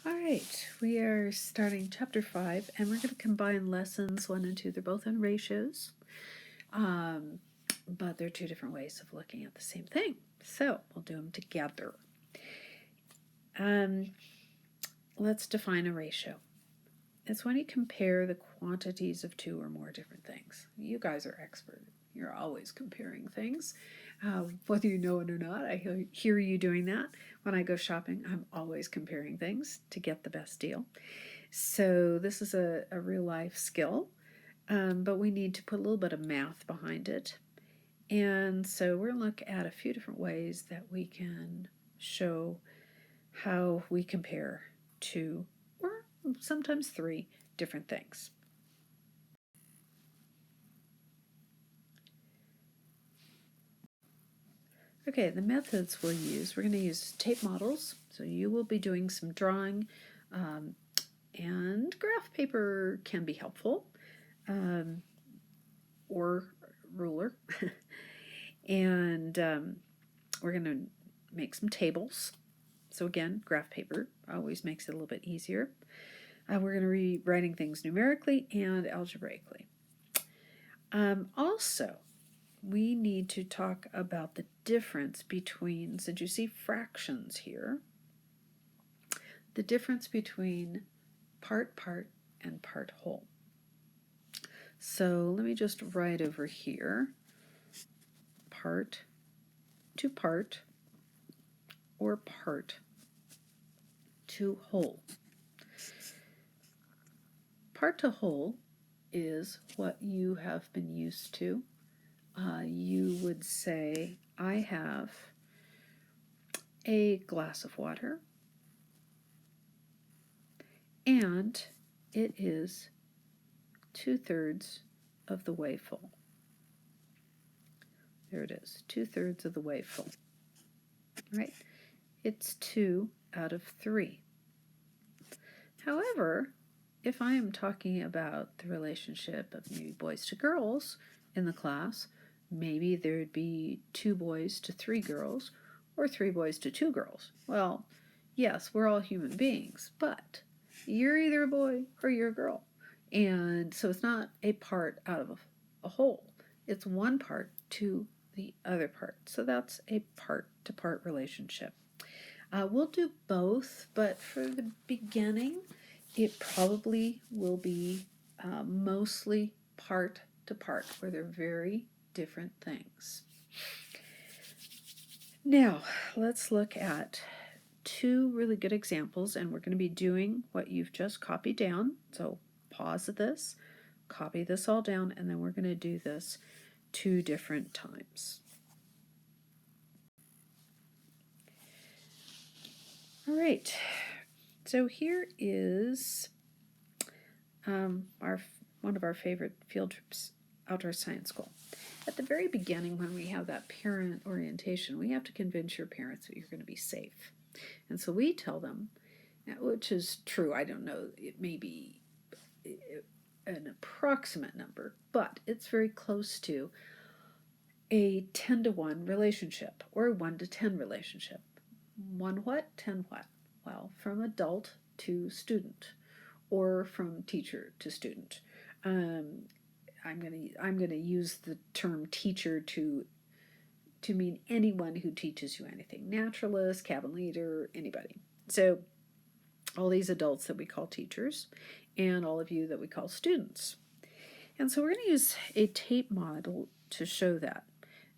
All right, we are starting chapter 5, and we're going to combine lessons 1 and 2. They're both in ratios, but they're two different ways of looking at the same thing. So we'll do them together. Let's define a ratio. It's when you compare the quantities of two or more different things. You guys are expert. You're always comparing things, whether you know it or not. I hear you doing that. When I go shopping, I'm always comparing things to get the best deal. So this is a real life skill, but we need to put a little bit of math behind it. And so we're going to look at a few different ways that we can show how we compare two or sometimes three different things. Okay, the methods we'll use, we're going to use tape models. So you will be doing some drawing, and graph paper can be helpful, or ruler. And we're going to make some tables. So again, graph paper always makes it a little bit easier. We're going to be writing things numerically and algebraically. Also, we need to talk about the difference between, since you see fractions here, the difference between part, and part whole. So let me just write over here, part to part, or part to whole. Part to whole is what you have been used to. You would say, I have a glass of water, and it is 2/3 of the way full. There it is, 2/3 of the way full. Right? It's 2 out of 3. However, if I am talking about the relationship of maybe boys to girls in the class, maybe there'd be 2 boys to 3 girls, or 3 boys to 2 girls. Well, yes, we're all human beings, but you're either a boy or you're a girl. And so it's not a part out of a whole. It's one part to the other part. So that's a part-to-part relationship. We'll do both, but for the beginning, it probably will be mostly part to part, where they're very different things. Now, let's look at 2 really good examples, and we're going to be doing what you've just copied down. So pause this, copy this all down, and then we're going to do this 2 different times. All right, so here is one of our favorite field trips, Outdoor Science School. At the very beginning, when we have that parent orientation, we have to convince your parents that you're going to be safe. And so we tell them, which is true, I don't know, it may be an approximate number, but it's very close to a 10-to-1 relationship, or a 1-to-10 relationship. 1 what? 10 what? Well, from adult to student, or from teacher to student. I'm gonna use the term teacher to mean anyone who teaches you anything. Naturalist, cabin leader, anybody. So all these adults that we call teachers, and all of you that we call students. And so we're going to use a tape model to show that.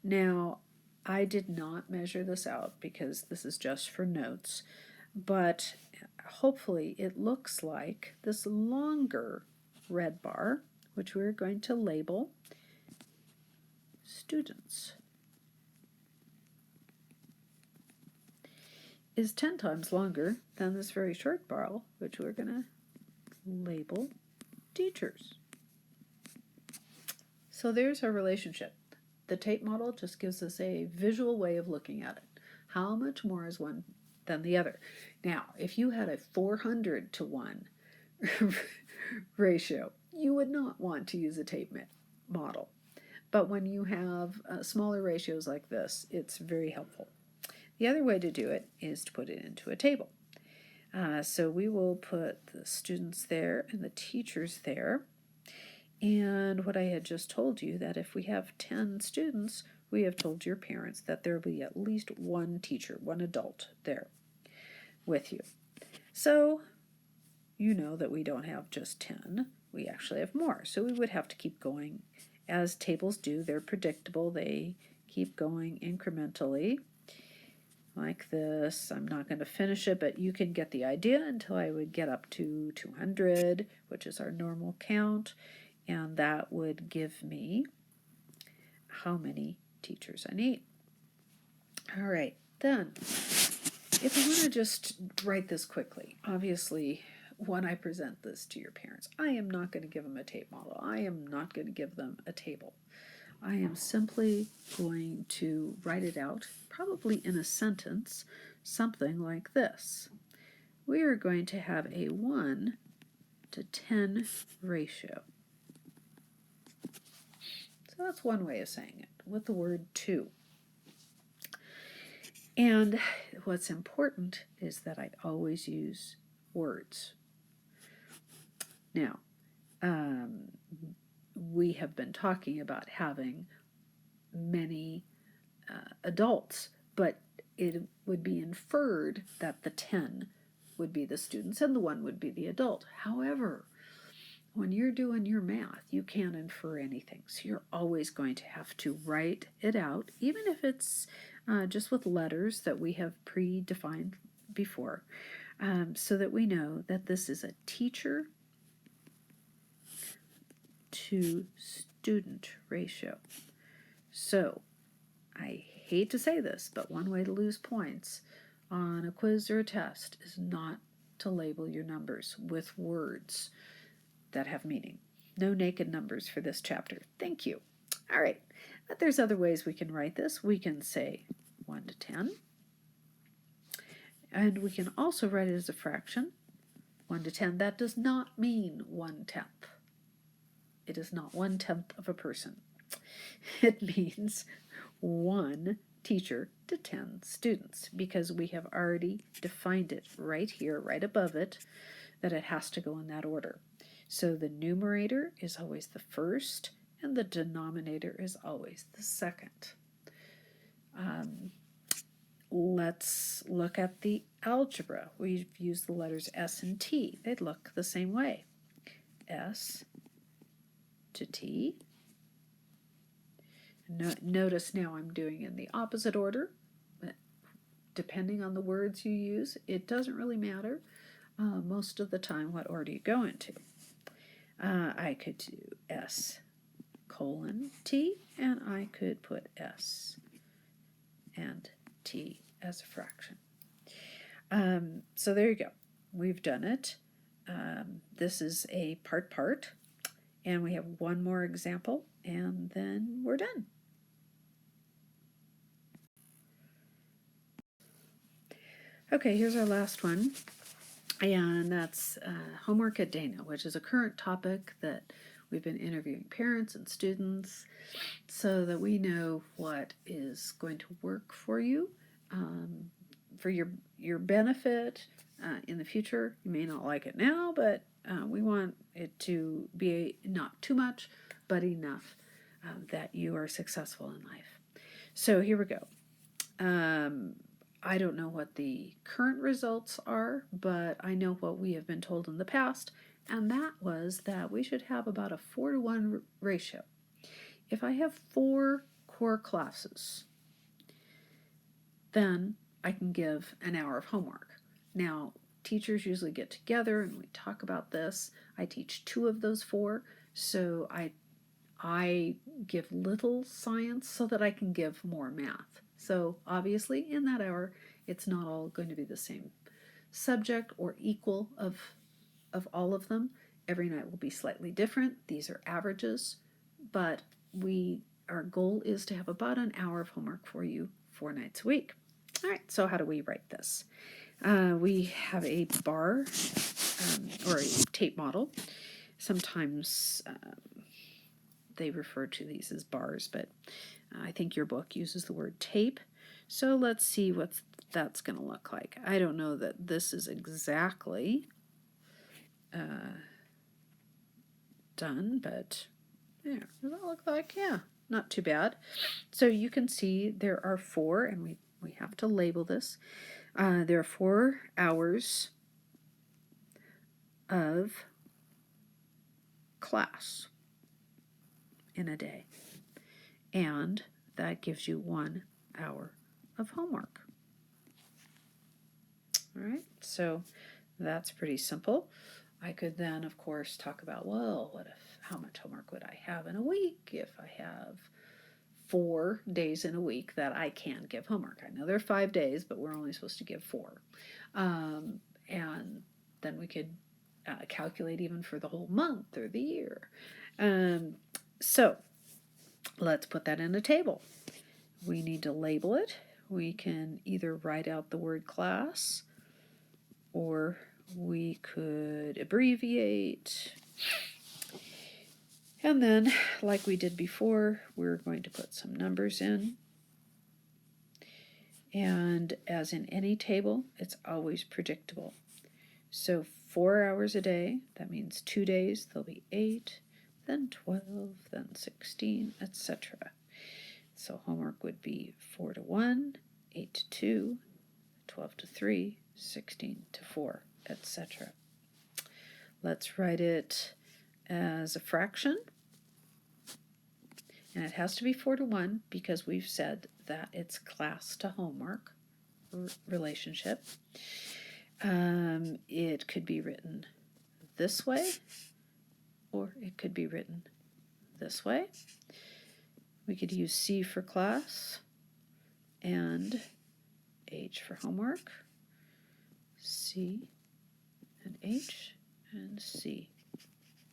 Now, I did not measure this out because this is just for notes, but hopefully it looks like this longer red bar, which we're going to label students, is 10 times longer than this very short bar, which we're going to label teachers. So there's our relationship. The tape model just gives us a visual way of looking at it. How much more is one than the other? Now, if you had a 400-to-1 ratio, you would not want to use a tape model. But when you have smaller ratios like this, it's very helpful. The other way to do it is to put it into a table. So we will put the students there and the teachers there. And what I had just told you, that if we have 10 students, we have told your parents that there will be at least one teacher, one adult there with you. So you know that we don't have just 10, we actually have more. So we would have to keep going as tables do. They're predictable, they keep going incrementally like this. I'm not going to finish it, but you can get the idea until I would get up to 200, which is our normal count. And that would give me how many teachers I need. All right, then, if I want to just write this quickly, obviously, when I present this to your parents, I am not going to give them a tape model. I am not going to give them a table. I am simply going to write it out, probably in a sentence, something like this. We are going to have a 1 to 10 ratio. So that's one way of saying it, with the word to. And what's important is that I always use words. Now, we have been talking about having many adults, but it would be inferred that the 10 would be the students and the 1 would be the adult. However, when you're doing your math, you can't infer anything. So you're always going to have to write it out, even if it's just with letters that we have predefined before, so that we know that this is a teacher to student ratio. So I hate to say this, but one way to lose points on a quiz or a test is not to label your numbers with words that have meaning. No naked numbers for this chapter. Thank you. All right, but there's other ways we can write this. We can say 1 to 10. And we can also write it as a fraction, 1 to 10. That does not mean 1/10. It is not 1/10 of a person. It means 1 teacher to 10 students, because we have already defined it right here, right above it, that it has to go in that order. So the numerator is always the first, and the denominator is always the second. Let's look at the algebra. We've used the letters S and T. They'd look the same way. S to T. Notice now I'm doing in the opposite order. Depending on the words you use, it doesn't really matter most of the time what order you go into. I could do S colon T, and I could put S and T as a fraction. So there you go. We've done it. This is a part, and we have one more example, and then we're done. Okay, here's our last one, and that's homework at Dana, which is a current topic that we've been interviewing parents and students so that we know what is going to work for you, for your benefit in the future. You may not like it now, but we want it to be not too much, but enough that you are successful in life. So here we go. I don't know what the current results are, but I know what we have been told in the past, and that was that we should have about a 4-to-1 ratio. If I have 4 core classes, then I can give an hour of homework. Now, teachers usually get together and we talk about this. I teach 2 of those 4, so I give little science so that I can give more math. So obviously in that hour, it's not all going to be the same subject or equal of all of them. Every night will be slightly different. These are averages, but our goal is to have about an hour of homework for you 4 nights a week. All right, so how do we write this? We have a bar or a tape model. Sometimes they refer to these as bars, but I think your book uses the word tape. So let's see what that's going to look like. I don't know that this is exactly done, but yeah, does that look like? Yeah, not too bad. So you can see there are 4, and we have to label this. There are 4 hours of class in a day, and that gives you 1 hour of homework. All right, so that's pretty simple. I could then, of course, talk about, well, how much homework would I have in a week if I have 4 days in a week that I can give homework? I know there are 5 days, but we're only supposed to give 4. And then we could calculate even for the whole month or the year. So let's put that in a table. We need to label it. We can either write out the word class, or we could abbreviate. And then, like we did before, we're going to put some numbers in. And as in any table, it's always predictable. So 4 hours a day, that means 2 days, there'll be 8, then 12, then 16, etc. So homework would be 4 to 1, 8 to 2, 12 to 3, 16 to 4, etc. Let's write it as a fraction. And it has to be 4 to 1 because we've said that it's class to homework relationship. It could be written this way, or it could be written this way. We could use C for class and H for homework. C and H and C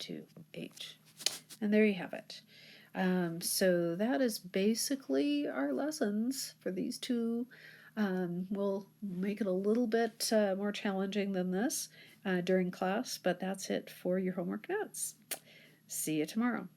to H. And there you have it. So that is basically our lessons for these 2. We'll make it a little bit more challenging than this during class, but that's it for your homework notes. See you tomorrow.